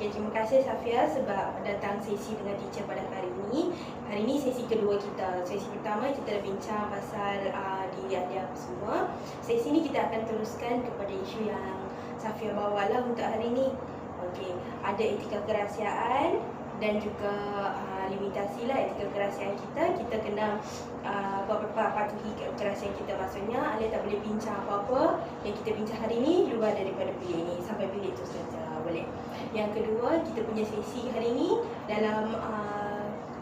Okey, terima kasih Safia sebab datang sesi dengan teacher pada hari ini. Hari ini sesi kedua kita. Sesi pertama kita dah bincang pasal diri anda semua. Sesi ini kita akan teruskan kepada isu yang Safia bawalah untuk hari ini. Okey, ada etika kerahsiaan dan juga limitasi lah etika kerahsiaan kita. Kita kena patuhi kerahsiaan kita. Maksudnya anda tak boleh bincang apa-apa yang kita bincang hari ini luar daripada bilik ini. Sampai bilik tu saja boleh. Yang kedua, kita punya sesi hari ini dalam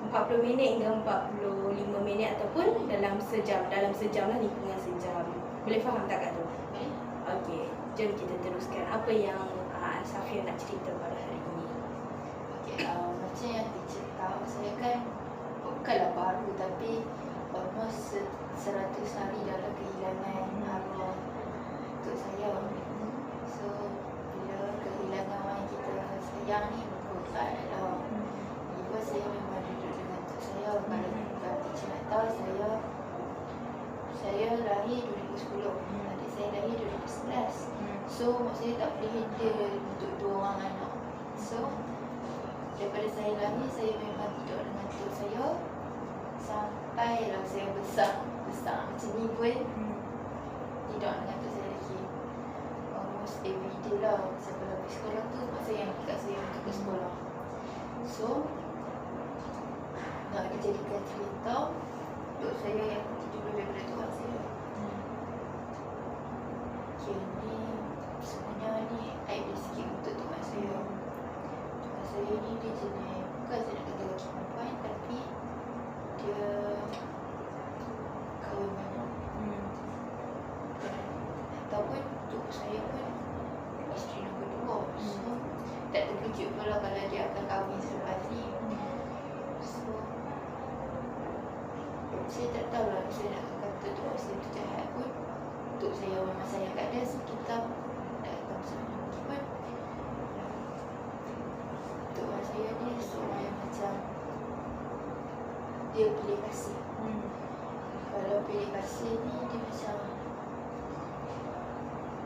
40 minit hingga 45 minit ataupun dalam sejam. Dalam sejam lah, lingkungan sejam. Boleh faham tak Kak tu? Okey, jom kita teruskan. Apa yang Safia nak cerita pada hari ini? Macam yang teacher tahu, saya kan bukanlah baru tapi almost 100 hari dalam kehilangan arwah untuk saya. So bila kehilangan orang kita sayang ni berat lah. Even saya memang duduk dengan untuk saya. Kalau teacher nak tahu, saya lahir 2010, adik saya lahir 2011. So mak saya tak boleh handle untuk 2 orang anak. So daripada saya lahir, saya memang tidur dengan tok saya sampailah saya besar macam ni pun tidur dengan tok saya lagi. Almost everyday lah. Sebelum pergi sekolah tu, mak saya yang pick up saya untuk ke sekolah. So nak dijadikan cerita, tok saya yang tidur daripada tok saya. Okay, ni sebenarnya ni aib sikit untuk tok saya. Saya ni dia jenis, bukan saya nak kata lelaki perempuan, tapi dia kahwin banyak. Ataupun untuk saya pun isteri nombor 2. So tak terkejut pula kalau dia akan kahwin selepas ni. So saya tak tahulah, saya nak kata tok saya tu jahat pun. Untuk saya memang sayang kat dia, so kita tak tahu sana pun. Saya ni seorang yang macam dia pilih kasih. Kalau pilih kasih ni dia macam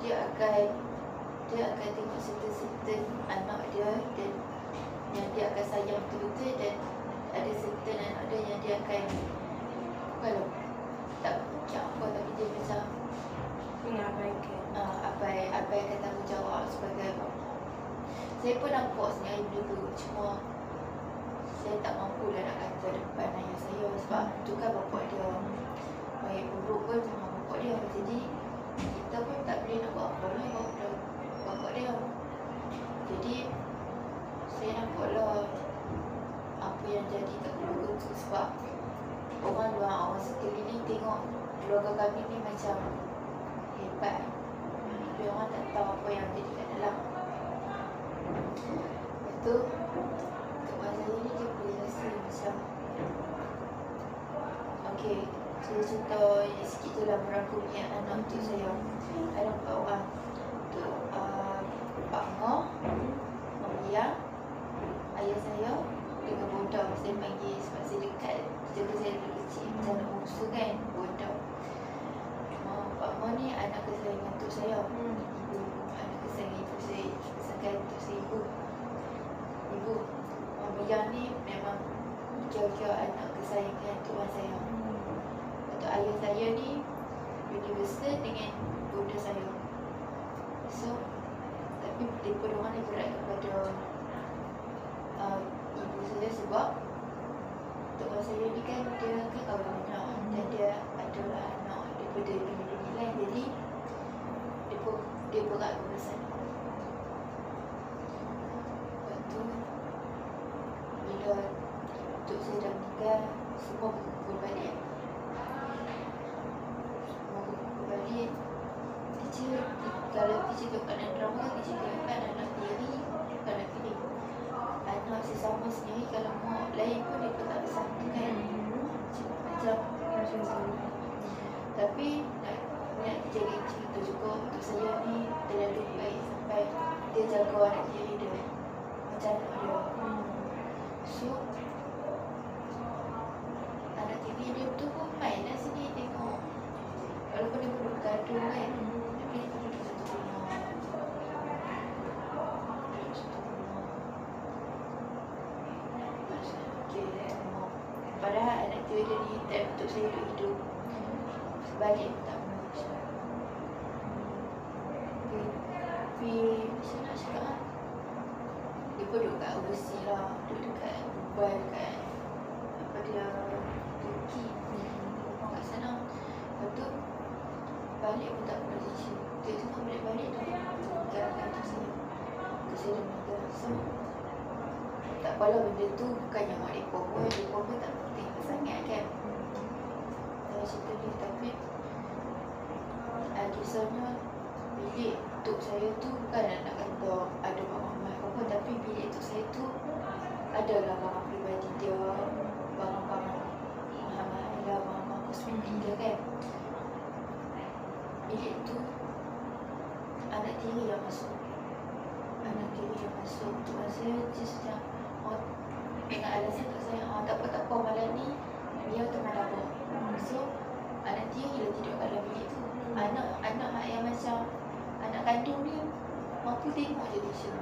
dia akan tengok certain anak dia dan yang dia akan sayang betul-betul, dan ada certain anak dia yang dia akan kalau tak fikir apa, tapi dia macam mengabaikan abaikan tanggungjawab sebagai bapa. Saya pun nampak sebenarnya benda tu, cuma saya tak mampu lah nak kata depan ayah saya sebab tu kan bapak dia. Baik buruk pun memang bapak dia. Jadi kita pun tak boleh nak buat apa lah, bapak dia. Jadi saya nampak lah apa yang jadi kat keluarga tu, sebab orang luar, orang sekeliling tengok keluarga kami ni macam hebat, tapi orang tak tahu apa yang jadi kat dalam. Lepas tu kawan saya ni dia boleh rasa macam okey, saya cerita yang sikit je lah merangkumi anak tu saya. Ada 4 orang tu, Pak Ngoh, Mak Mia, ayah saya dengan Boda. Saya panggil sebab saya dekat, jaga saya dari kecil macam anak bungsu kan, Boda. Pak Ngoh ni anak kesayangan tok saya. Ibu, anak kesayangan ibu saya, kesayangan tok saya ibu. Mak Mia ni memang kira-kira anak kesayangan tok saya. Untuk ayah saya ni universal dengan Boda saya. So tapi mereka orang ni berat kepada ibu saya sebab tok saya ni kan dia kan kahwin banyak dan dia adalah anak daripada bini-bini lain, jadi dia berat urusan. Lepas tu bila tok saya dah meninggal, semua berkumpul balik. Teacher, kalau teacher tengok kat dalam drama, teacher tengokkan anak diri, anak pilih anak sesama sendiri. Kalau mak lain pun dia pun tak bersatu kan, macam tapi nak jaga cerita juga untuk saya ni terlalu baik sampai dia jaga anak diri dia macam anak dia. So anak diri dia tu pun main lah sini tengok, walaupun dia pun bergaduh kan, tapi dia pun duduk satu rumah. padahal anak tua dia ni time untuk saya duduk hidup. Sebalik pun tak pernah Aisyah. Tapi macam nak cakap lah, dia pun duduk kat overseas lah, duduk dekat Dubai, dekat apa dia, Turki, rumah kat sana. Lepas tu balik pun tak pernah jujur. Dia tengok balik-balik dia meninggalkan tu saya. Saya dah meninggal. So tak apalah benda tu bukannya mak mereka pun tak penting sangat kan. Saya cerita ni tapi kisahnya bilik tok saya tu bukan nak kata ada mak mamat apa, tapi bilik tok saya tu adalah barang peribadi dia, barang-barang mahal-mahal lah, barang-barang kosmetik dia kan. Bilik tu anak tiri yang masuk. Anak tiri yang masuk. Tuan saya just macam dengan alasan kat saya, tak apa malam ni dia tengah dapur. So anak tiri lah tidur kat dalam bilik tu. Anak yang macam anak kandung dia mampu tengok je dia.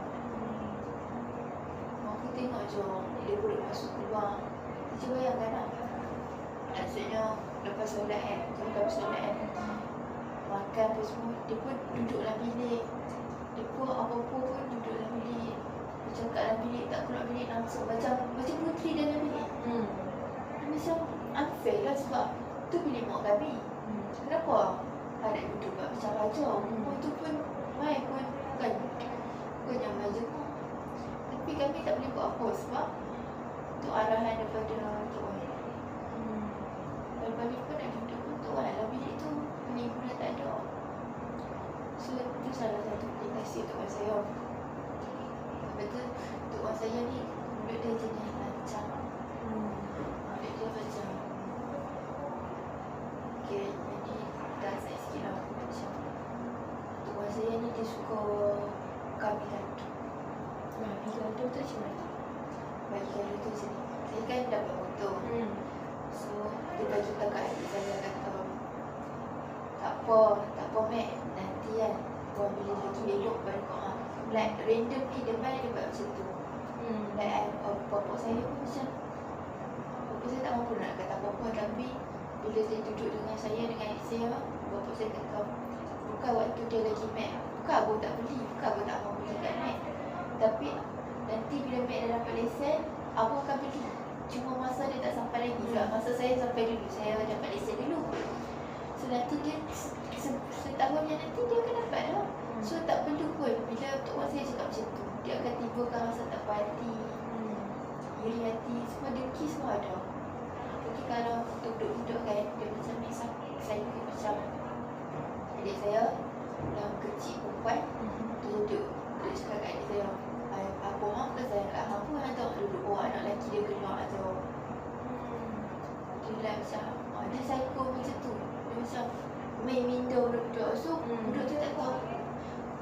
Mampu tengok je dia boleh masuk keluar. Cuba bayangkan lah. Maksudnya lepas solat makan apa semua, dia pun duduk dalam bilik. Dia pun apa-apa pun duduk dalam bilik. Macam kat dalam bilik, tak keluar bilik langsung. Macam puteri dalam bilik. Macam unfair lah sebab tu bilik mak kami. Kenapa anak duduk kat macam raja? Rumah tu pun mai pun bukan yang raja pun. Tapi kami tak boleh buat apa sebab tu arahan daripada Tok Wan. Balik pun nak duduk pun Tok Wan dalam bilik tu. Ni pun dah tak ada. So itu salah satu aplikasi Tok Wan saya. Betul Tok Wan saya ni mulut dia jenis lancar. Mulut dia macam okay, jadi dah saya sikit lah macam Tok Wan saya ni dia suka kami gantung. Bagi gantung tu macam mana? Bagi gantung tu macam ni, saya kan dapat motor. So dia bagi tahu kat adik saya kata tak apa Mek, nanti kan kau bila lagi elok baru kau like randomly dia main dia buat macam tu. Like bapak saya pun macam bapak saya tak mampu nak kata apa-apa, tapi bila dia duduk dengan saya dengan adik saya, bapak saya kata bukan waktu dia lagi Mek, bukan abang tak beli, bukan abang tak mahu beli kat Mek, tapi nanti bila Mek dah dapat lesen abang akan beli. Cuma masa dia tak sampai lagi. Masa saya sampai dulu, saya dapat lesen dulu. So nanti dia setahun yang nanti dia akan dapat lah. So tak perlu pun bila Tok Wan saya cakap macam tu, dia akan timbulkan rasa tak puas hati, iri hati, semua dengki semua ada. Tapi kalau duduk-duduk kan, dia macam ni saya macam adik saya yang kecil perempuan, dia duduk cakap kat adik saya, apa hang ke saya kat hang pun hang tengok duduk bawah anak lelaki dia keluar je. Dia like macam dia psycho macam tu. Dia macam main window duduk. So duduk tu tak tahu.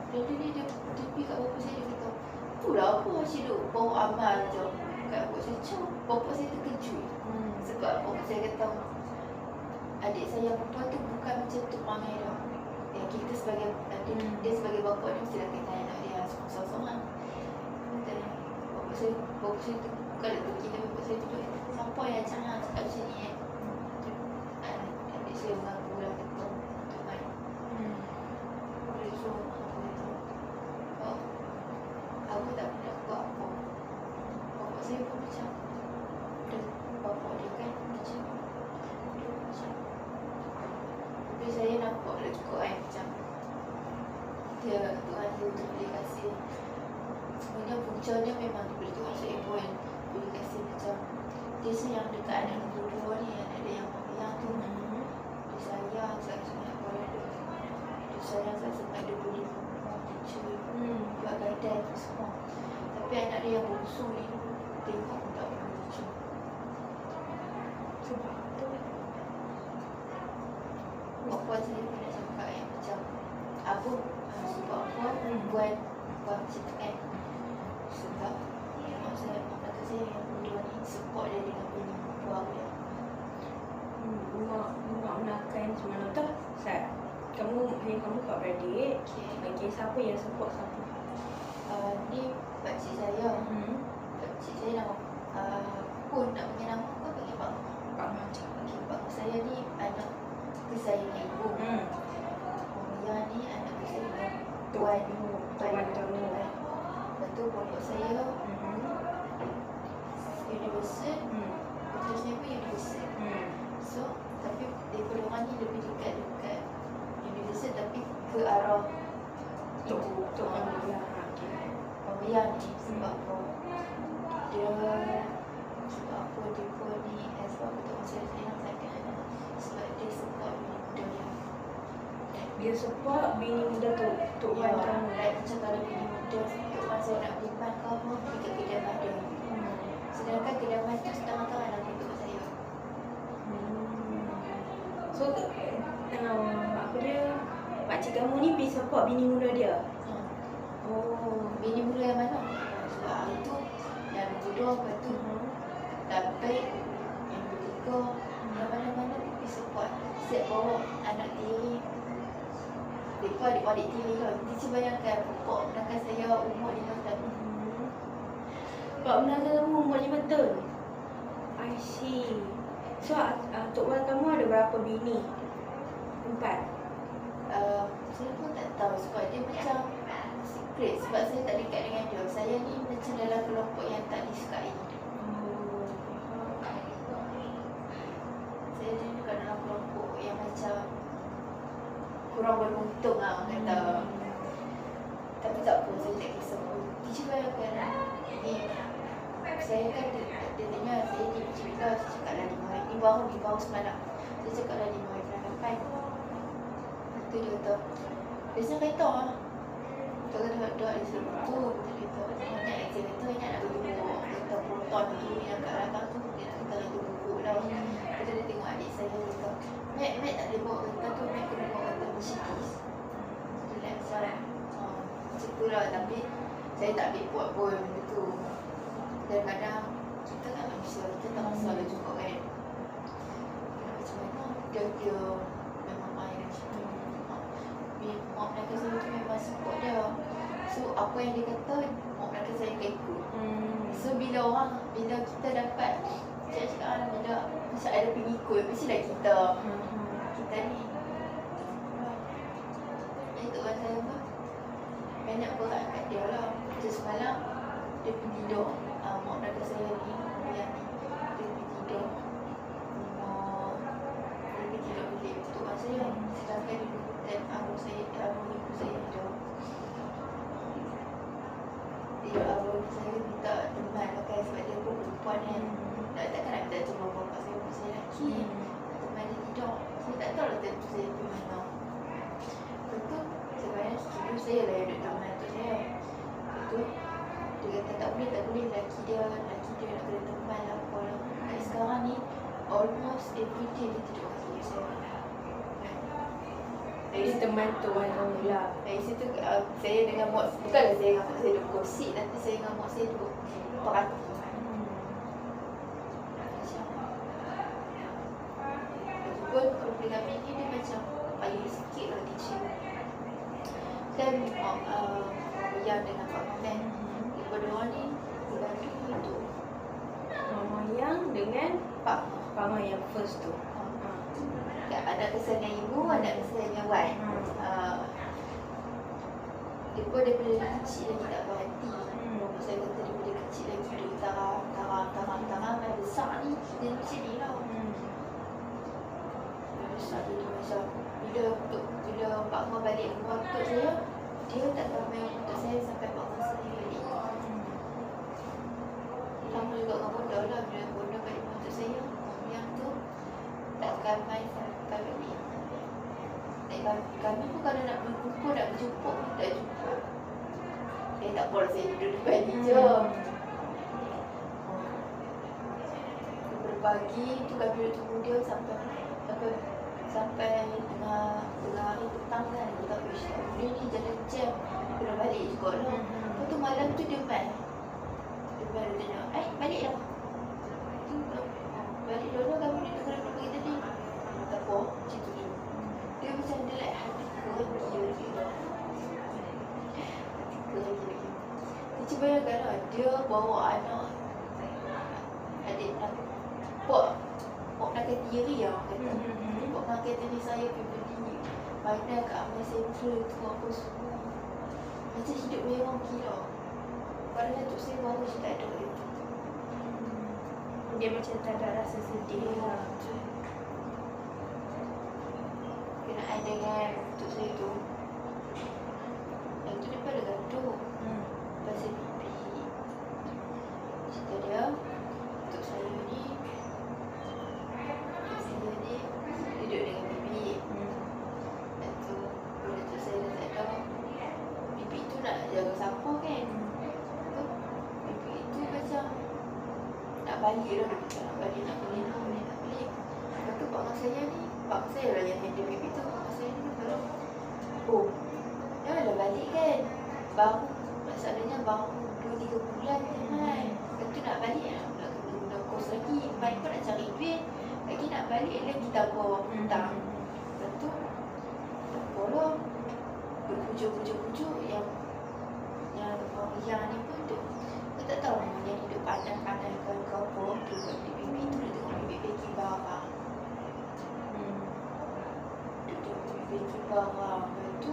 Dia pergi kat bapak saya, dia kata itulah apa asyik duduk bau amal je kat bapak saya. Macam bapak saya terkejut. Sebab bapak saya kata adik saya perempuan tu bukan macam tu perangai dia. Kita sebagai dia sebagai bapa dia mesti dah kena anak dia sorang-sorang. Bapak saya tu bukan ada pergi, tapi bapak saya tu siapa yang jangan cakap macam ni adik saya mengaku lah kata Tuhan. Boleh suruh aku kata aku tak pernah buat apa. Bapak saya pun macam bapak dia kan macam tapi saya nampak lagi kot kan macam dia Tuhan dia tu boleh kasih. Sebenarnya puncanya memang diberi Tuhan saya pun boleh kasih macam dia sayang dekat anak nombor 2 ni, anak dia yang pemilang tu. Dia sayang sangat-sangat pada dia. Dia sayang sangat-sangat dia boleh teacher, buat gadai tu semua. Tapi anak dia yang bongsu ni tengok pun tak pernah teacher. Sebab tu Bapa saya pun nak cakap kan macam abang sebab apa buat macam tu kan. Sebab mak kata saya yang berdua ni support dia dengan bini buah dia. Mak menakan macam mana tau? Kamu kat beradik. Okay, siapa yang support siapa? Ni pakcik saya. Pakcik saya nama pun nak panggil nama kau panggil Pak. Pak saya ni anak kesayangan ibu. Yang ni anak kesayangan tuan Tanu. Lepas tu pondok saya universal, putera saya pun universal. So, tapi daripada orang ni lebih dekat universal tapi ke arah ibu. Yang ni sebab apa? Dia pun ni sebab betul saya sayang sangat anak. Sebab dia support bini muda dia. Dia support bini muda Tok Wan kamu. Macam kalau bini muda Tok Wan saya nak beli ban ke apa, pergi ke kedai ada. Sedangkan kedai ban tu setengah-tengah dalam untuk saya. So, apa dia, makcik kamu ni pergi support bini muda dia? Oh, Bini muda yang mana? Sebab itu yang kedua, lepas tu dah baik, yang ketiga, yang mana-mana pergi support. Siap bawa anak tiri. Mereka adik-adik tiri lah. Dia bayangkan pokok menangkan saya umur 5 tahun. Pak menangkan kamu umur 5 tahun? I see. So, Tok Wan kamu ada berapa bini? 4? Saya pun tak tahu sebab dia macam secret. Sebab saya tak dekat dengan dia. Saya ni macam dalam kelompok yang tak disukai. Saya ni dekat dalam kelompok yang macam kurang beruntung lah orang kata. Tapi tak apa, saya tak kisah pun. Dia cuba kan ni, saya kan dia tanya saya ni macam bila saya cakap lah 5 hari. Ni baru semalam. Saya cakap lah 5 hari bulan 8. Lepas tu dia kata, biasanya kereta lah. Kita kata doa di seluruh tu. Kita kata, banyak exam kereta ingat nak bagi buku. Kereta proton tu yang kat belakang tu, dia nak kata lagi buku lah. Lepas dia tengok adik saya, dia kata, Mek tak boleh bawa kereta tu, Mek kena bawa kereta Mercedes. Dia macam, macam tu lah. Tapi saya tak ambil buat pun benda tu. Kadang-kadang kita kan manusia, kita tak rasa lah juga kan. Macam mana dia memang main macam tu. Mak menangkan saya tu memang support dia. So apa yang dia kata, mak menangkan saya akan ikut. So bila kita dapat, saya cakap bila macam ada pengikut, mestilah kita ni. Jadi Tok Wan saya pun banyak berat kat dia lah. Macam semalam, dia pergi tidur. Mak menangkan saya ni, yang ni, dia pergi tidur. Dia pergi tidur bilik Tok Wan saya. Sedangkan dia dan arwah ibu saya hidup. Arwah saya minta teman pakai sebab dia pun perempuan kan. Takkan nak minta teman bapak saya pun saya lelaki. Teman dia tidur. Saya tak tahu lah tentu saya pergi mana. Lepas tu sebenarnya dulu saya lah yang duduk teman tu saya. Lepas tu dia kata tak boleh lelaki dia nak kena teman lah apa lah. Sekarang ni almost every day dia tidur kat sini saya. Dari teman Tok Wan kamu lah. Dari situ saya dengan mak, bukanlah saya dengan mak saya duduk gosip, tapi saya dengan mak saya duduk perhati. Walaupun kalau dengan bini dia macam payah sikit lah teacher. Kan yang dengan Pak Maman, daripada orang ni dibantu itu. Mama yang dengan Pak Mama yang first tu. Ada kesayangan ibu, ada kesayangan Wan. Dia pun daripada kecil lagi tak berhenti. Saya kata daripada kecil lagi dia tarang besar ni. Dia macam ni lah. Besar dia macam bila Pak Mak balik rumah untuk saya, dia tak ramai untuk saya sampai Pak Mak sendiri balik. Sama juga dengan Bonda lah. Bila Bonda balik rumah untuk saya, yang tu tak ramai sampai balik. Kami pun kalau nak berkumpul, nak berjumpa pun tak jumpa. Tak apalah saya duduk depan ni je. Daripada pagi tu kami duduk tunggu dia sampai tengah hari petang kan. Kita tak boleh ni jalan jam. Kena balik juga lah. Lepas tu malam tu dia main. Dia tanya, balik lah. Balik dulu kami duduk tengah pagi tadi. Tak apa, macam tu je. Dia macam dia like hati kerja. Dia cuba bayangkan lah, dia bawa anak adik Pak Bawa makan diri orang kata. Bawa makan diri saya pergi beli mainan kat Amal Central tu apa semua. Macam hidup mewah gila. Padahal untuk saya baru je tak ada itu. Dia macam tak ada rasa sedih lah. Kenaan dengan untuk saya tu. Yang tu daripada gaduh. Pasal bibi. Cerita dia, untuk saya ni duduk dengan bibi. Dan tu, bila tu saya dah tak tahu, bibi tu nak jaga siapa kan. Tu, bibi tu macam nak balik lah. Nak balik. Lepas tu pak mak saya ni, pak saya lah yang handle bibi tu. Pak mak saya ni kalau, oh, dah balik kan. Baru, masalahnya baru 2-3 bulan je kan. Lepas tu nak balik nak kena kos lagi. Baik pun nak cari duit. Lagi nak balik lagi tambah hutang. Lepas tu, tak apalah. Berpujuk-pujuk yang ni pun tu. Aku tak tahu yang hidup pandai-pandai ke apa. Tu kat bibi tu dia tengok bibi packing barang. Dia tengok bibi packing barang. Lepas tu,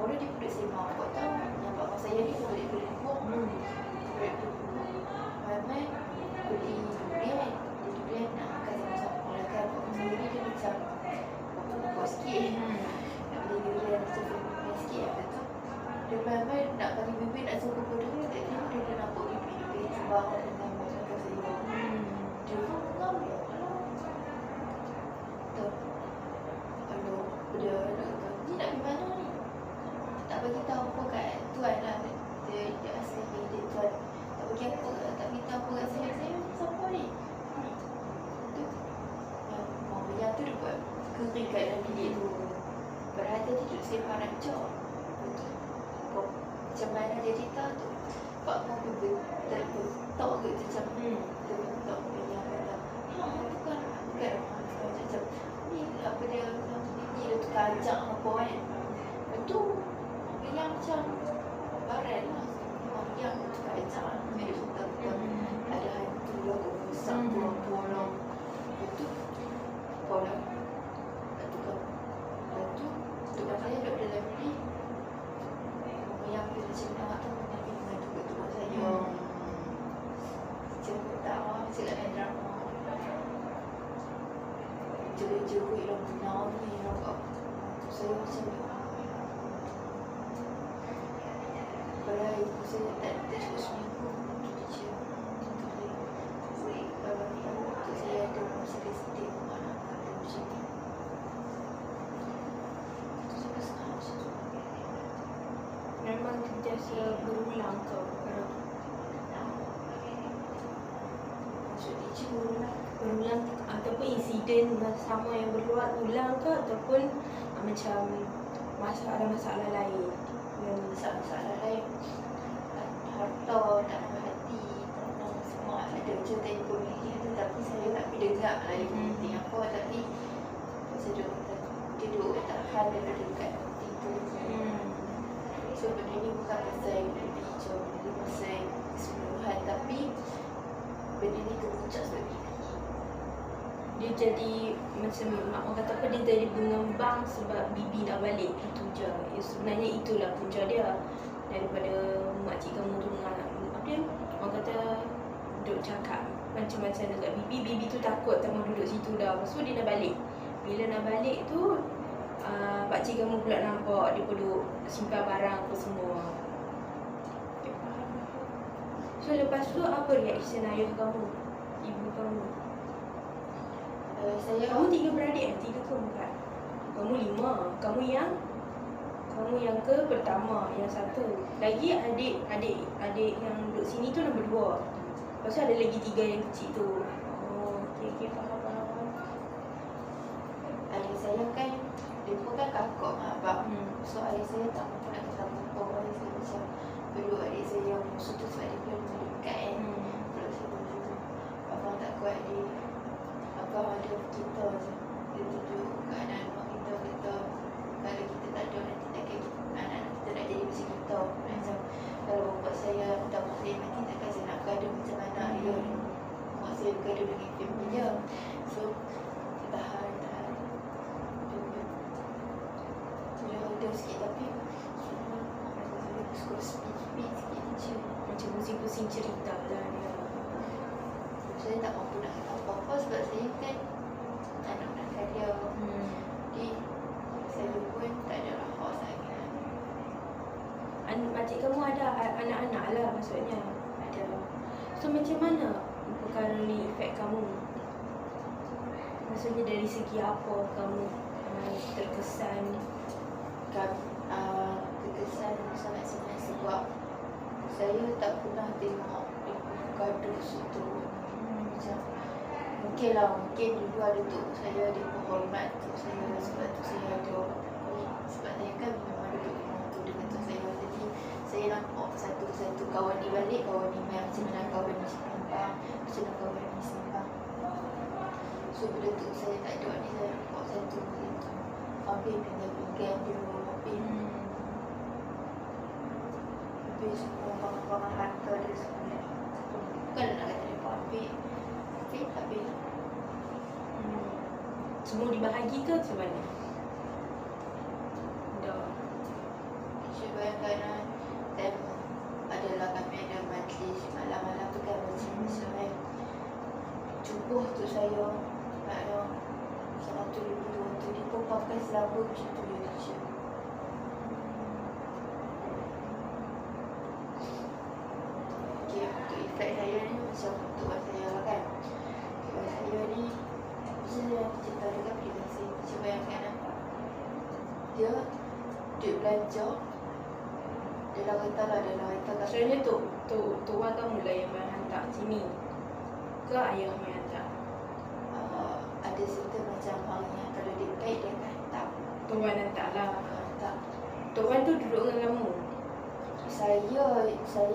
boleh dia duduk sembang. Kau tahu yang bapak saya ni boleh buang. Boleh buang. Memang beli durian. Durian nak makan sama-sama lah kan. Bapak saya ni dia macam pokok sikit. Nak beli durian macam pokok sikit. Lepas tu dia memang nak bagi bibi nak suruh pada dia. Tak kira dia dah nampak bibi sembang dengan masyarakat saya. Dia pun mengambil lah. Tu. Aduh, dia ni nak pergi mana ni? Tak bagi tahu apa kat tuan lah. Dia asal dia tuan. Tak bagi apa, tak bagi tahu apa kat saya. Saya macam siapa ni? Tu. Yang tu dia buat kering kat dalam bilik tu. Padahal dia duduk sembang nak cok. Macam mana dia cerita tu. Pak mau terbentuk ke macam terbentuk yang kata. Bukan macam ni apa dia ni dia tukar ajak apa kan. Itu yang macam baran lah. Yang tukar ajak lah. Dia suka ada hantu lah. Kemusak pulang-pulang. Itu apa lah. Lepas tu tukar saya duduk dalam bilik. Yang dia macam nak tahu Nabi dengan tukar-tukar saya. Macam tak macam nak main drama. Jaga-jaga yang benar ni. Saya macam ni. Padahal ibu saya tak cukup seminggu untuk kerja. Untuk saya ada sedih-sedih anak ada macam ni. Itu saya kesal macam tu. Memang sentiasa berulang kau. Maksud dia berulang. Ataupun insiden sama yang berulang ke ataupun macam ada masalah lain. Masalah lain. Harta, tak nak hati, semua ada je telefon ni. Tapi saya tak dengar lah ibu penting apa. Tapi saya duduk tak hal daripada dekat tipu. So benda ni bukan pasal lebih hijau. Benda ni pasal keseluruhan. Tapi benda ni kemuncak sebab bibi. Dia jadi macam orang kata apa, dia jadi mengembang sebab bibi nak balik. Itu je. Sebenarnya itulah punca dia. Daripada makcik kamu tu dengan apa dia, orang kata duduk cakap macam-macam dekat bibi. Bibi tu takut tak mau duduk situ dah. So dia nak balik. Bila nak balik tu pakcik kamu pula nampak dia duduk simpan barang apa semua. So lepas tu apa reaction ayah kamu, ibu kamu? Kamu 3 beradik 3 ke 4? Kamu 5. Kamu yang ke pertama, yang satu. Lagi adik yang duduk sini tu nombor 2. Lepas tu ada lagi 3 yang kecil tu. Oh, okey faham. Adik saya kan, dia pun kan kakak mak abang. So adik saya tak mampu nak kata apa. Adik saya macam dulu adik saya yang musuh tu sebab dia belum dekat kan. Kalau saya dulu abang tak kuat dia. Abang ada kita je. Dia tunjuk keadaan mak kita kata kalau kita tak ada nanti takkan anak-anak kita nak jadi macam kita. Macam kalau bapak saya mak saya mati takkan saya nak gaduh macam anak dia. Mak saya gaduh dengan family dia. pusing cerita lah dia. Saya tak mampu nak kata apa-apa sebab saya kan anak-anak dia. Jadi saya pun tak ada hak sangat. Makcik kamu ada anak-anak lah maksudnya. Ada. So macam mana perkara ni efek kamu? Maksudnya dari segi apa kamu terkesan? Terkesan sangat-sangat sebab saya tak pernah tengok ibu gaduh situ. Macam mungkin dulu ada tok saya, dia hormat tok saya, sebab tok saya ada ni. Sebab saya kan memang ada duduk rumah tu dengan tok saya. Jadi saya nampak satu-satu kawan ni balik, kawan ni main macam mana kawan ni sembang, macam mana kawan ni sembang. So bila tok saya tak ada ni, saya nampak satu-satu habis pinggan dia, habis semua barang-barang harta dia semua. Bukan nak kata dia habis Semua dibahagi ke macam mana? Dah. Saya bayangkan dan adalah kami ada majlis malam-malam tu kan, macam cubuh tu saya nak salah tu dia pun pakai selamba macam tu dia kecil. Okay, untuk efek saya ni macam untuk saya lah kan. Saya ni saya cerita dekat pribadi saya, macam bayangkan dia duit belanja dalam kereta lah, dalam kereta kat Maksudnya Tok Wan kamu lah yang main hantar sini ke ayah main hantar? Ada cerita macam halnya kalau dia baik dia akan hantar. Tok Wan hantar lah. Hantar. Tok Wan tu duduk dengan kamu?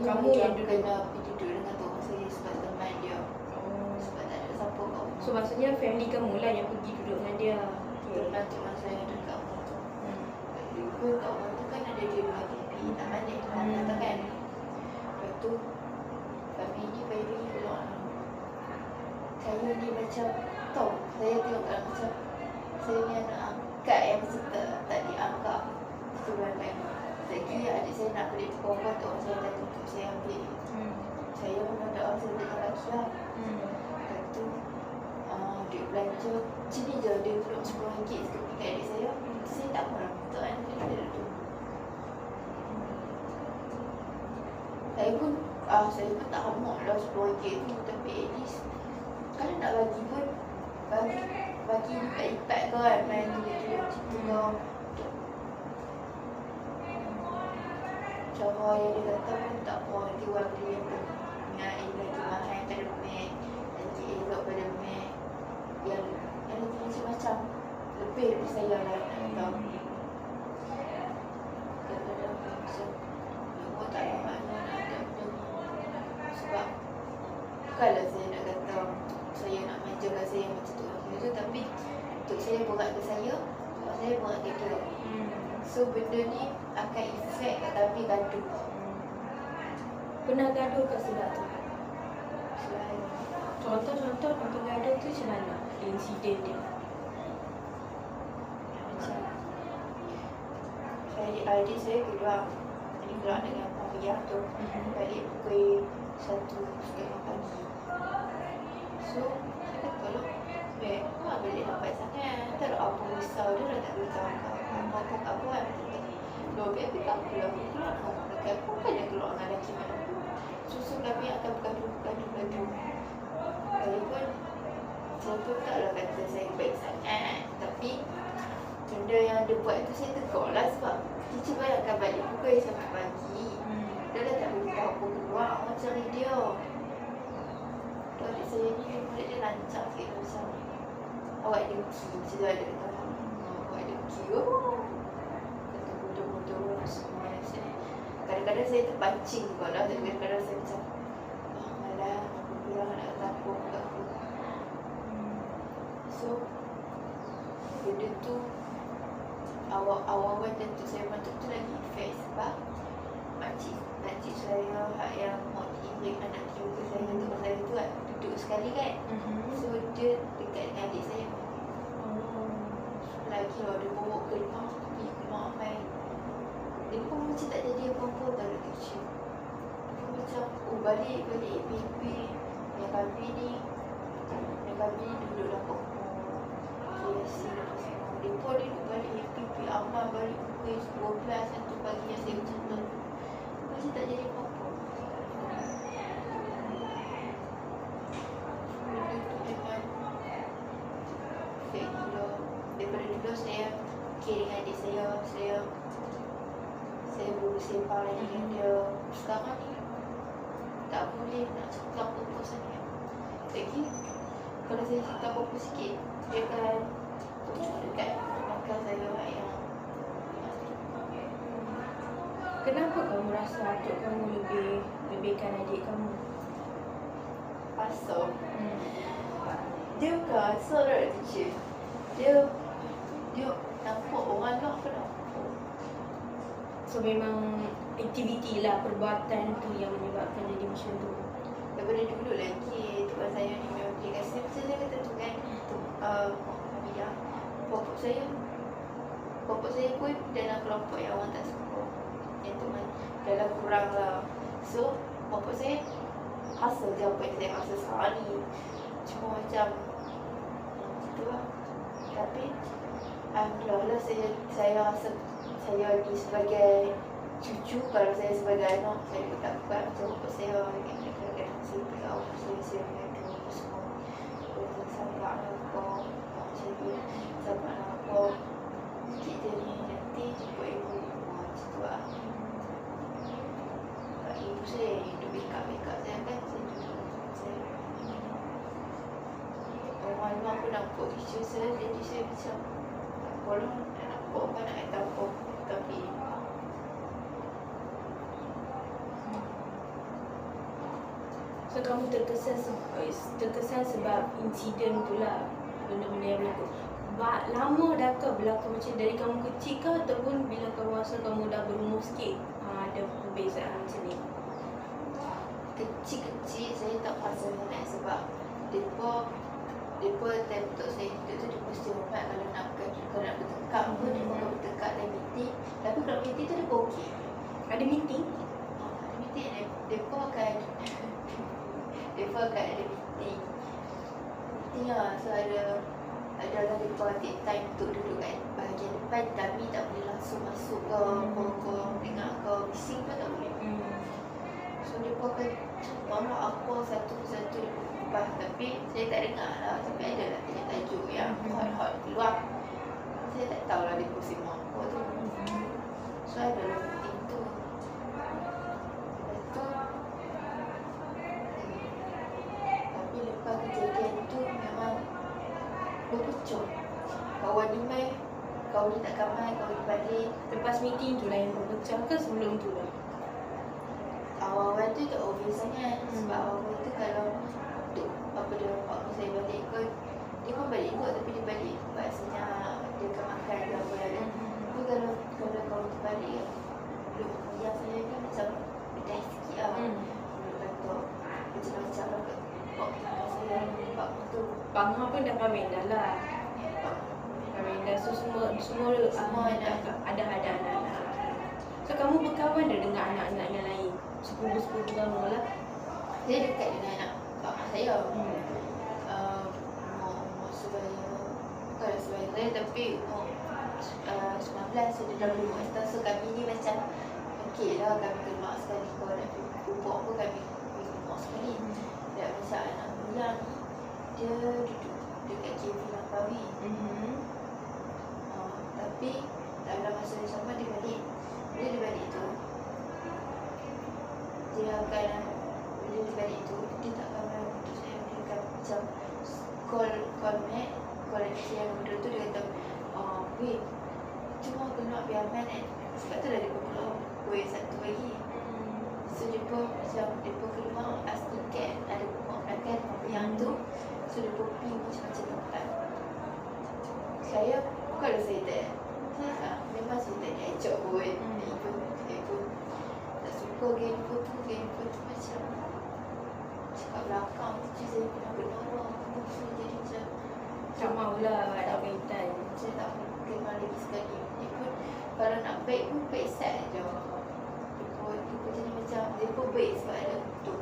Kamu yang kena pergi duduk dengan tok saya sebab teman dia. Sebab tak ada siapa kat rumah. So maksudnya family kamu lah yang pergi duduk dengan dia. Teman saya ada kat rumah tu. Kat rumah tu kan ada dia dua pipi, tak balik kata kan. Lepas tu kami ni baby keluar. Saya ni macam tahu, saya tengok kan macam saya ni anak angkat yang macam tak dianggap sebenarnya. Lagi adik saya nak beli perempuan tu, saya dah tutup, saya ambil. Saya pun ada saya beli lelaki lah. Lepas tu duit belanja macam ni je, dia duduk RM10 sikit kat adik saya. Saya tak pernah minta kan, dia duduk. Saya pun tak hamak lah RM10 tu, tapi at least kalau nak bagi pun bagi lipat-lipat ke kan, main duit-duit macam tu ke. Cara yang dia kata pun tak apa, nanti orang beli yang lagi mahal pada Mac, lagi elok pada Mac, yang lagi macam-macam, lebih sayang lah nak kata. Kadang-kadang macam aku tak ada makna nak ada benda ni. Sebab bukanlah saya nak kata saya nak manjakan saya macam tu tu, tapi untuk saya berat ke saya, sebab saya berat ke dia. So benda ni akan efek kat kami gaduh. Pernah gaduh kat sebelah tu? Selain Contoh gaduh tu macam mana? Insiden dia? macam adik saya keluar dengan Mariah tu, balik pukul 1:30 pagi. So saya kata lah, kau balik lambat sangat, tak ada apa risau, dia dah tak risau kau kakak aku kan. Lobi aku tak keluar dengan kakak aku, kan dia keluar dengan lelaki mana pun. Susu kami akan bergaduh. Saya pun taklah kata saya baik sangat, tapi benda yang dia buat tu saya tegur lah, sebab teacher bayangkan balik pukul 1 pagi, dia dah tak beritahu aku keluar macam ni dia. Adik saya ni murid dia lancar sikit macam awak dengki, macam tu ada kata awak dengki kata bodoh-bodoh semua macam ni. Kadang-kadang saya terpancing juga lah, tapi kadang-kadang saya macam malah aku bilang nak kata apa kat aku. So benda tu awal-awal tentu saya macam tu lagi efek, sebab makcik saya yang mau diirik anak juga saya tu, saya tu kan duduk sekali kan. So dia dekat dengan adik saya. Lagi lah dia bawa ke rumah, pergi ke rumah main. Dia pun macam tak jadi apa-apa dah kecil. Dia pun macam balik pipi yang kami ni duduk dalam pokok KFC lepas semua mereka duduk balik pipi amal balik pukul 12 1 pagi yang saya macam tu macam tak jadi apa-apa. Benda tu memang fake gila. Daripada dulu saya dengan adik saya bersepah lagi dengan dia. Sekarang ni tak boleh nak cakap apa-apa sangat. Lagi kalau saya cakap apa-apa sikit, dia akan tunjuk dekat belakang saya yang Kenapa kamu rasa atuk kamu lebihkan adik kamu? pasal dia bukan asal dari kecil. Dia nampak orang lah apa nampak. So memang aktiviti lah, perbuatan tu yang menyebabkan jadi macam tu. Daripada dulu lagi tuan saya ni memang dia kasi macam saya kata tu kan. Familia Pokok saya pun dalam kelompok yang orang tak suka. Yang tu dalam kurang lah. So pokok saya hasil je apa yang saya rasa sekarang ni. Cuma macam tu lah. Tapi alhamdulillah lah saya rasa saya ni sebagai cucu. Kalau saya sebagai anak, saya tak buat macam pokok saya. Kadang-kadang saya beritahu saya mengadu semua. Saya sabar lah kau. Macam tu sabar lah kau. Kita ni nanti jumpa ibu. Macam tu lah. Ibu saya hidup backup saya kan. Orang luar pun nampak kisah saya. Jadi saya macam kalau nak nampak orang nak kata apa. Tapi So kamu terkesan sebab insiden tu lah, benda-benda yang berlaku. Lama dah ke berlaku macam dari kamu kecil ke ataupun bila kamu rasa kamu dah berumur sikit ada perbezaan macam ni? kecil-kecil saya tak perasan sangat sebab mereka time untuk saya hidup tu dia mesti hormat kalau nak bertekak pun dia akan bertekak dan meeting. Tapi kalau meeting tu dia pun okey. Ada meeting? Ada meeting mereka akan ada meeting lah. So ada mereka take time untuk duduk kat bahagian depan. Kami tak boleh langsung masuk ke kau dengar ke bising pun tak boleh. So dia pun akan marah apa satu-satu lepas. Tapi saya tak dengar lah. Tapi ada lah tanya tajuk yang hot keluar. Saya tak tahu lah dia pusing apa tu. So ada lah meeting tu. Lepas tu tapi lepas kejadian tu memang berpucuk. Kawan ni main, kawan ni tak kamai, kawan ni balik. Lepas meeting tu lah yang berpecah ke sebelum tu lah? Awal-awal tu tak obvious sangat. Sebab awal-awal tu kalau untuk apa dia pak saya balik kot, dia kan balik kot tapi dia balik bahasanya dia akan makan ke apa lah. Tapi kalau kawan tu balik duduk yang saya ni macam beda sikit lah. Duduk kantor macam-macam lah kat pak saya pak tu. Bang Ha pun dah kahwin dah lah. Kahwin dah. So semua ada anak-anak. So kamu berkawan dah dengan anak-anak yang lain? Sepupu-sepupu kamu lah. Saya dekat dengan anak pak saya. Umur sebaya bukanlah sebaya saya tapi umur 19 sudah dalam rumah kita. So kami ni macam okey lah kami keluar sekali. Kalau nak pupuk pun kami keluar sekali. Dan macam anak mulia ni dia duduk dekat KV Langkawi. Tapi dalam masa yang sama dia balik. Bila dia balik tu dia akan bila dia balik tu dia tak akan untuk saya. Dia akan macam call anak saya yang muda tu. Dia kata weh cuma kena biar aman kan. Sebab tu dah dia pun keluar weh satu lagi. So dia pun macam dia pun keluar ask tiket ada makan yang tu. So dia pun pergi macam-macam tempat. Saya bukanlah saya tak memang saya tak diajak pun. Saya pun tak suka game tu macam cakap belakang tu je saya pernah berdarah. So jadi macam Tak maulah ada kaitan. saya tak kenal lagi sekali. Dia pun kalau nak baik pun baik set je. Dia pun jadi macam dia pun baik sebab ada untuk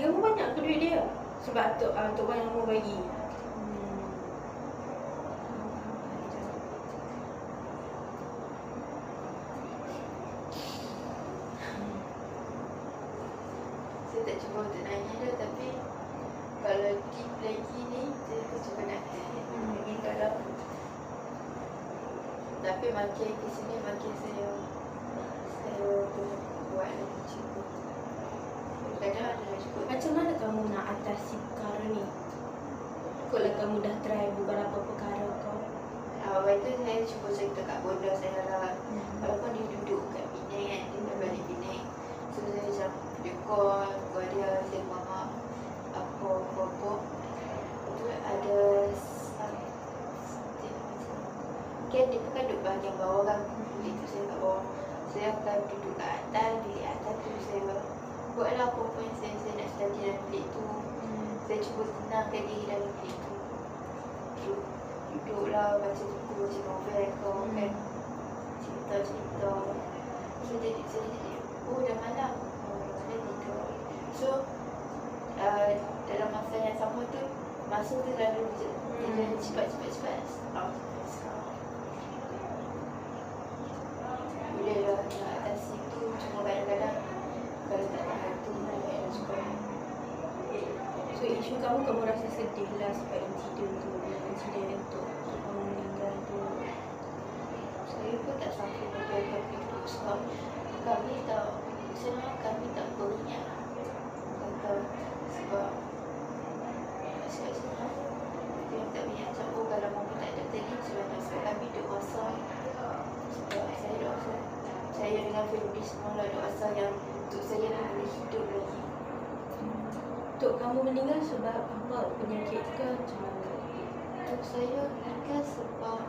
kamu banyak ke duit dia? Sebab Tok Bang yang mau bagi. Saya tak cuba untuk nanya dia, tapi kalau deep lagi ni saya akan cuba nak ni kalau tapi makin ke sini makin saya buat lagi cuba. Kadang-kadang ada cuba. Macam mana kamu nak atasi perkara ni? Kalau kamu dah try beberapa perkara kau. Awal tu saya cuba cerita kat bonda saya lah. Walaupun dia duduk kat Penang kan, dia dah balik Penang. So saya macam video call dia, saya faham apa-apa. Lepas tu ada kan dia bukan duduk bahagian bawah kan. Bilik tu saya kat bawah. Saya akan duduk kat atas, bilik atas tu saya buatlah apa-apa yang saya nak study dalam bilik tu. Saya cuba tenangkan diri dalam bilik tu. Duduklah baca buku, baca novel kau kan. Cerita-cerita. So jadi oh dah malam. Saya tidur. So dalam masa yang sama tu masa tu lalu cepat. Boleh lah nak atasi tu. Cuma kadang-kadang kalau tak tahan tu nak suka. So isu kamu rasa sedih lah sebab insiden tu kamu meninggal tu. Saya pun tak sampai menjaga itu sebab kami tak beringat kata sebab sebab dia tak minyak campur kalau mama tak ada tadi sebenarnya sebab kami duk rasa sebab saya duk rasa saya dengan family semua lah duk rasa yang untuk saya nak boleh hidup lagi. Tok kamu meninggal sebab apa? Penyakit ke macam mana? Untuk saya meninggal sebab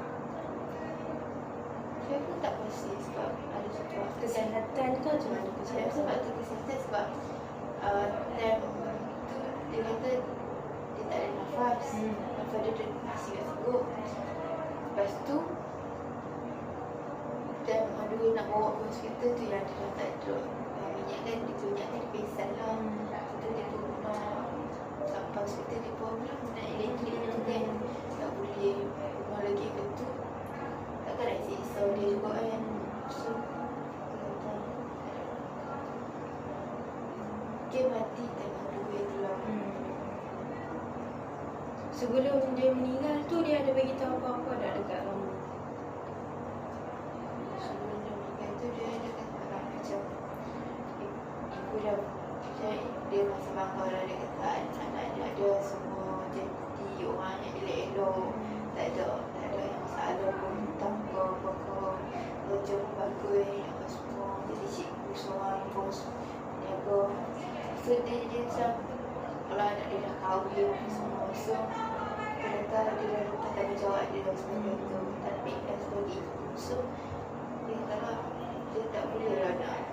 saya pun tak pasti sebab ada satu Kesihatan ke macam mana? saya rasa waktu kesihatan sebab time tu dia kata dia tak ada nafas. Nafas dia masih kat segut. Lepas tu time dua nak bawa ke hospital tu yang dia dah tak ada minyak kan, dia pingsan lah. Kita dia pun guna sampai hospital dia pun guna elektrik tu kan, tak boleh guna lagi ke tu. Takkan nak siksa dia juga kan. So dia mati tengah dua tu lah. Sebelum dia meninggal tu dia ada bagi tahu apa-apa dah dekat kamu? Sebelum dia meninggal tu dia ada kata macam ibu dah dia masa bangga lah, dia kata anak-anak dia semua jadi orang yang elok-elok, tak ada yang masalah pun tanpa apa-apa, kerja pun bagus apa semua, jadi cikgu seorang bos niaga. So dia macam kalau anak dia dah kahwin semua, so dia kata dia dah lepas tanggungjawab dia dan sebagainya tu, tapi dan sebagainya. So dia kata lah, dia tak boleh lah nak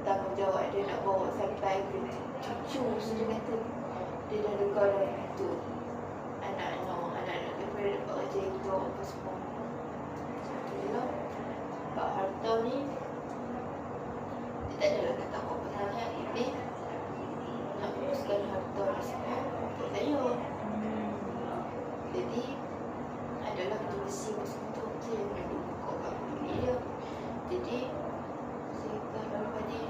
tanggungjawab dia nak bawa sampai ke cucu. So dia kata dia dah lega dah untuk anak-anak dia boleh dapat kerja hidup apa semua. Macam tu je lah. Bab harta ni dia tak adalah kata apa-apa sangat, tapi nak uruskan harta ni semua untuk saya. Jadi adalah betul besi semua tu saya yang duduk buka kat bilik dia. Jadi saya kata dalam tadi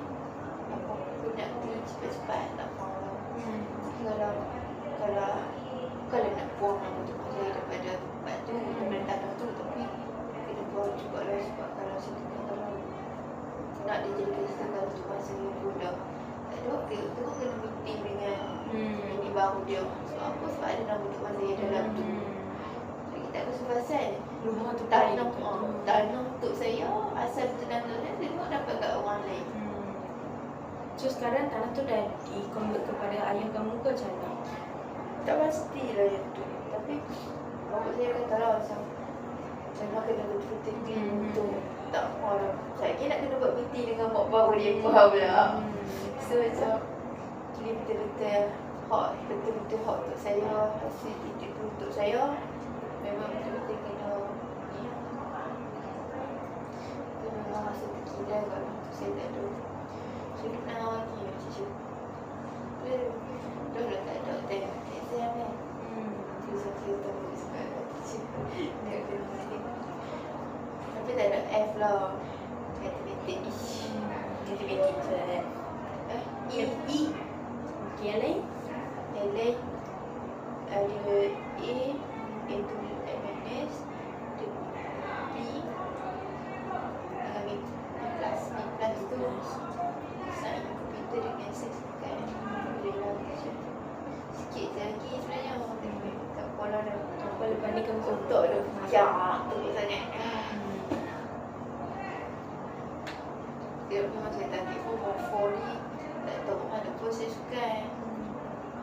apa pun nak pergi cepat-cepat tak mahu lah. Kalau nak buang nama tu saya daripada tempat tu, daripada tanah tu, tapi kena buang juga lah sebab kalau saya tengah kalau nak dia jadi kerja kalau tu masa dia pun dah tak ada waktu tu kan kena meeting dengan ini baru dia sebab apa, sebab ada nama tu masa dia dalam tu. Jadi kita pasal Rumah tu tanah untuk saya asal tenang-tenang saya tengok dapat kat orang lain. So sekarang tanah tu dah di-convert kepada ayah kamu ke macam mana? Tak pastilah yang tu, tapi bapak saya kata lah macam kena betul-betul untuk tak mahu lah. Saya nak kena buat meeting dengan mak baru dia faham lah. So macam ini betul-betul hak untuk saya, hasil titik tu untuk saya memang betul-betul kena ni. Itu memang rasa terkilai kalau untuk saya tak ada. Saya nak lagi macam tu. Dah tak ada tengok exam kan. Tu saya tahu sebab tapi tak ada F lah. Matematik Matematik tu lah. E. Okay, yang lain? Yang lain ada A, itu MNS, ada B, dengan B plus tu sains komputer dengan sains kan. Boleh lah macam sikit lagi sebenarnya. Tapi tak apalah dah. Apa lepas ni kamu Untuk dah jauh teruk sangat. Dia memang saya target pun form 4 ni tak tahu mana pun saya suka kan.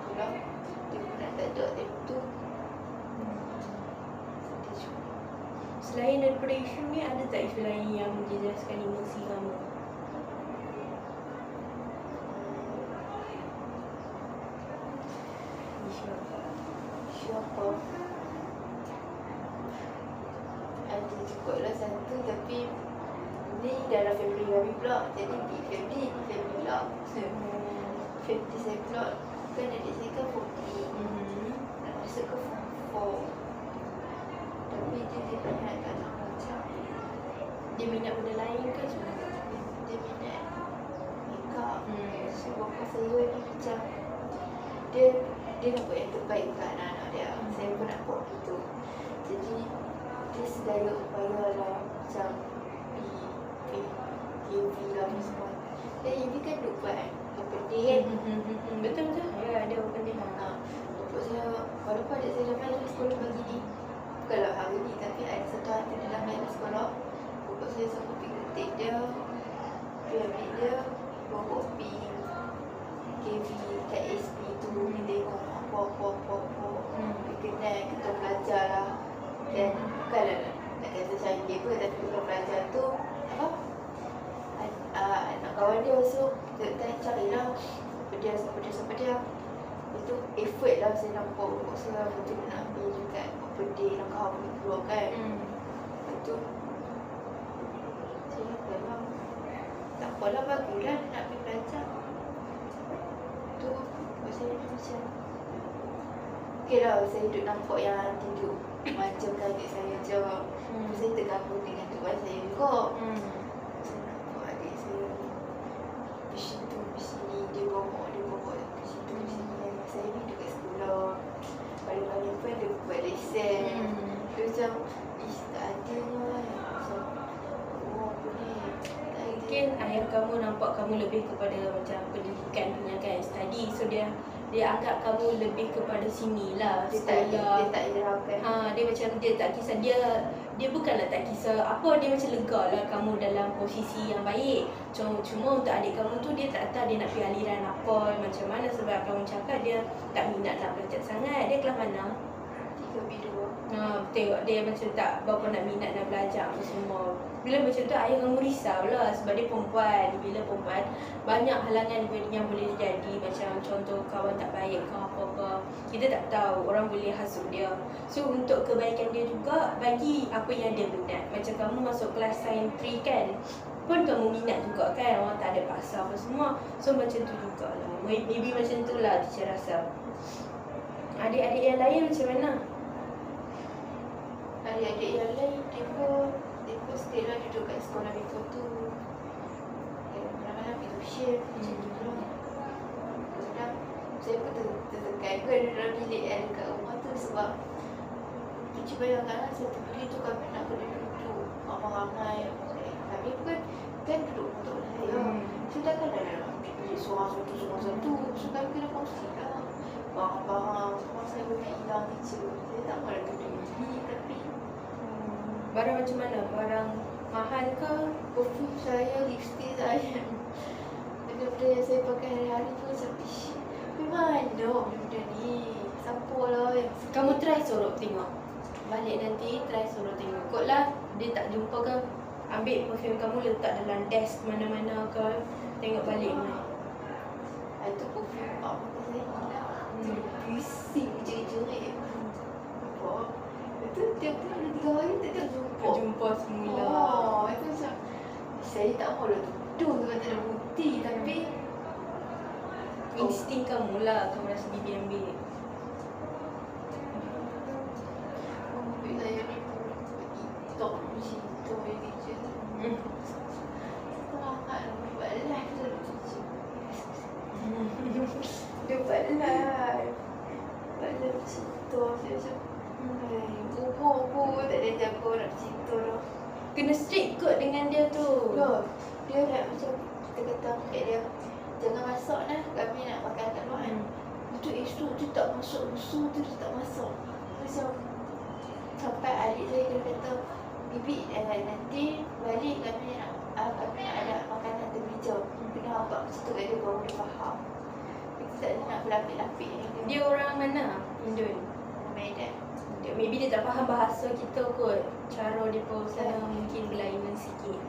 Itulah dia pun nak tak ada time tu. Sedih juga. Selain daripada isu ni, ada tak isu lain yang menjejaskan emosi kamu? Isu apa? Siapa? Ada juga lah satu tapi ni dalam family kami pula. Jadi di family pula. Family saya pula kan adik saya kan 40. Nak masuk ke form 4. Tapi dia minat tak nak macam. Dia minat benda lain ke macam mana? Dia minat makeup. So bapa saya ni macam dia nak buat yang terbaik untuk anak-anak dia. Saya pun nak buat begitu. Jadi dia sedaya upaya lah macam UV lah apa semua. Dan UV kan duk buat pedih kan. Betul-betul. Ya, ada orang pedih. Bapak saya, walaupun adik saya dah main sekolah pagi ni, bukanlah hari ni tapi ada satu hari dia dah main sekolah, bapak saya sanggup pergi ketik dia, ambil dia, bawa pergi KV kat SP tu, dia tengok apa. Dia kenal, kita belajar lah. Dan bukanlah nak kata cari paper tapi kita belajar tu apa? Anak kawan dia, so kita carilah siapa dia. Itu effort lah saya nampak bapak saya betul nak ambil juga pedih nak kau boleh keluar kan. Itu saya memang tak apalah, bagilah nak pergi belajar. Tu bapak saya macam okey lah, saya duduk nampak yang tunjuk macamkan adik saya je. Saya tergabung dengan tuan saya juga. Saya nampak adik saya di situ, di sini, dia bawa di situ, di sini. Saya ni dekat sekolah. Paling-paling pun dia buat lesen. Dia macam, tak adanya lah. Macam, apa ni? Mungkin ayah kamu nampak kamu lebih kepada macam pendidikan punya kan, study. So dia anggap kamu lebih kepada sini lah, sekolah. Dia tak hiraukan. Dia macam dia tak kisah, dia bukanlah tak kisah apa, dia macam lega lah kamu dalam posisi yang baik. Cuma untuk adik kamu tu dia tak tahu dia nak pergi aliran apa, macam mana, sebab kamu cakap dia tak minat nak belajar sangat. Dia kelas mana? 3B2. Tengok dia macam tak berapa nak minat nak belajar apa semua. Bila macam tu ayah kamu risau lah, sebab dia perempuan. Bila perempuan banyak halangan yang boleh jadi, macam contoh kawan tak baik ke apa-apa. Kita tak tahu, orang boleh hasut dia. So untuk kebaikan dia juga, bagi apa yang dia minat. Macam kamu masuk kelas sains 3 kan, pun kamu minat juga kan, orang tak ada paksa apa semua. So macam tu jugalah, maybe macam tu lah teacher rasa. Adik-adik yang lain macam mana? Adik-adik yang lain, dia pun stay lah duduk kat sekolah mereka tu. Malam-malam pergi tuition, macam tu lah. Kadang saya pun tertekan ke duduk dalam bilik yang dekat rumah tu, sebab cuci bayangkan lah, satu bilik tu kami nak kena duduk ramai-ramai. Kami pun kan duduk untuk saya. Sedangkan dalam bilik seorang satu. So kami kena kongsi lah barang-barang. Semua saya boleh hilang teacher. Saya tak mahu duduk ni, tapi Barang macam mana? Barang mahal ke? perfume saya, lipstick saya, benda-benda yang saya pakai hari-hari tu macam mana benda ni? Siapa lah yang Kamu try suruh tengok. Balik nanti try suruh tengok. Kot lah dia tak jumpa ke, ambil perfume kamu letak dalam desk mana-mana ke, tengok balik ni. itu perfume apa saya hilang. Pusing jerit-jerit. Itu tiap-tiap ada 3 hari tak Jumpa semula. Itu macam saya tak mahu dah tuduh sebab tak ada bukti, tapi Insting kamu lah, kamu rasa bibi ambil. Ambil saya ni pun TikTok macam tu je je. Semangat buat live tu macam dia buat live. Buat live cerita macam umur tak ada jago nak cerita dah. Kena strict kot dengan dia tu. Loh, dia dah macam kita kata kat dia jangan masak lah, kami nak makan kat luar kan. Itu esok tu tak masuk, lusa tu dia tak masuk. Macam sampai adik saya dia kata bibi nanti balik kami nak ada makanan termeja. Kena abang cerita kat dia baru dia faham. Kita tak ada nak berlapik-lapik ni. Dia orang mana? Indon. Medan. Maybe dia tak faham bahasa kita kot. Cara dia pun sana mungkin berlainan sikit.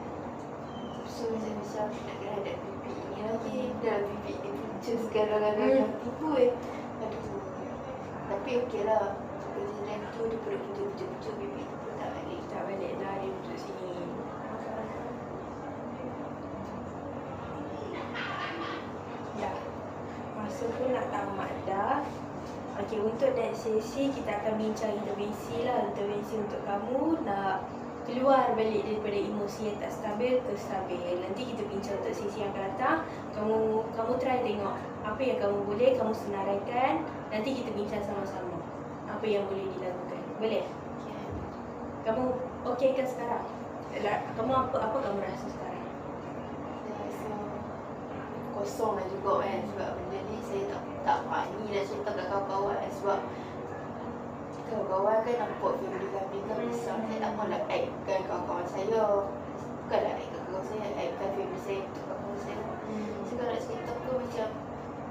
So macam nak kena hadap bibi ni lagi. Dah bibi dia punca sekarang-kadang tipu Aduh. Tapi okey lah. Kerjaan tu dia perlu pujuk-pujuk bibi tu pun tak balik. Tak balik lah, dia duduk sini. Dah. Masa pun nak tamat dah. Okey, untuk next sesi kita akan bincang intervensi lah. Intervensi untuk kamu nak keluar balik daripada emosi yang tak stabil ke stabil. Nanti kita bincang untuk sesi yang akan datang. Kamu try tengok apa yang kamu boleh, kamu senaraikan. Nanti kita bincang sama-sama apa yang boleh dilakukan. Boleh? Kamu okey ke sekarang? Kamu apa kamu rasa sekarang? Saya rasa kosong lah juga kan. Sebab benda ni saya tak berani dah cerita kat kawan-kawan kan. Sebab kawan-kawan kan nampak family kan besar. Saya tak mahu nak act-kan kawan-kawan saya. Bukanlah act-kan kawan saya, act-kan family saya untuk kawan saya. So kalau nak cerita pun macam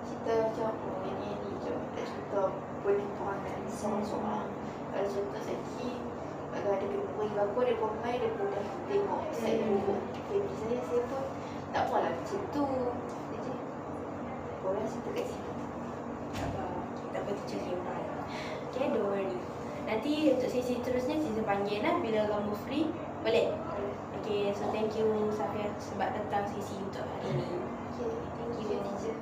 cerita macam ini je. Tak cerita penyimpangan seorang-seorang. Kalau contoh Zaki, kalau ada kenduri apa, dia pun main, dia pun dah tengok saya family saya pun tak mahulah macam tu. Jadi korang cerita kat sini. Tak apa teacher simpan. Okay, don't worry. Nanti untuk sesi terusnya sesi panggil lah bila kamu free. Boleh? Okay, so thank you Safia sebab datang sesi untuk hari ini. Okay, thank you teacher.